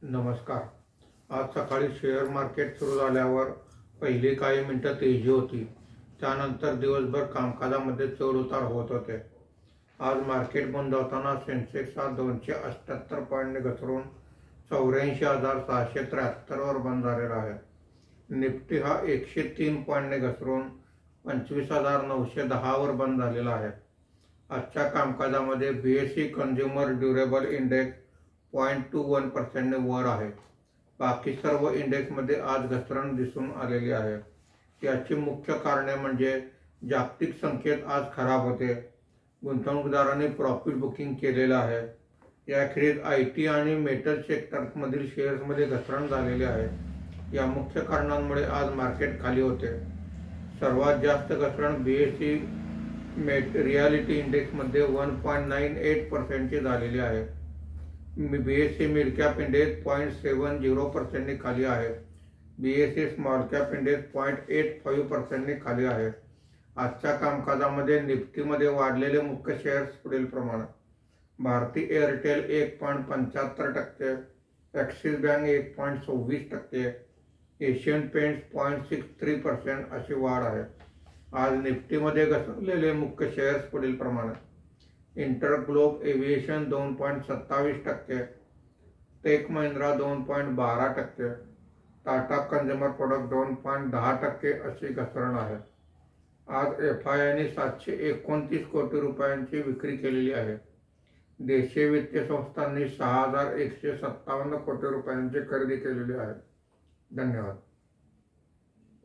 नमस्कार. आज सकाळी शेअर मार्केट सुरू झाल्यावर पहिली काही मिनिटं तेजी होती. त्यानंतर दिवसभर कामकाजामध्ये चढ उतार होत होते. आज मार्केट बंद होताना सेन्सेक्स हा 278 पॉईंट घसरून 84,673 वर बंद झालेला आहे. निफ्टी हा 103 पॉईंटने घसरून 25,910 वर बंद झालेला आहे. आजच्या कामकाजामध्ये BSE कंझ्युमर ड्युरेबल इंडेक्स 0.21% वर आहे. बाकी सर्व इंडेक्समध्ये आज घसरण दिसून आलेली आहे. याची मुख्य कारणे म्हणजे जागतिक संकेत आज खराब होते. गुंतवणूकदारांनी प्रॉफिट बुकिंग केलेलं आहे. याखेरीज IT आणि मेटल सेक्टरमधील शेअर्समध्ये घसरण झालेले आहे. या मुख्य कारणांमुळे आज मार्केट खाली होते. सर्वात जास्त घसरण BSE रियालिटी इंडेक्समध्ये 1.98% ची झालेली आहे. BSE मिड कॅप इंडेक्स 0.70% ने खाली आहे. BSE स्मॉल कॅप इंडेक्स 0.85% ने खाली आहे. आजच्या कामकाजामध्ये निफ्टीमध्ये वाढलेले मुख्य शेअर्स पुढील प्रमाणे: Bharti Airtel 1.75%, Axis Bank 1.26%, Asian Paints 0.63% अशी वाढ आहे. आज निफ्टीमध्ये घसरलेले मुख्य शेअर्स पुढील प्रमाणे: InterGlobe Aviation 2.27%, Tech Mahindra 2.12%, Tata Consumer Product 2.10% अशी घसरण आहे. आज FIIने 729 कोटी रुपयांची विक्री केलेली आहे. देशीय वित्तीय संस्थांनी 6,157 कोटी रुपयांची खरेदी केलेली आहे. धन्यवाद.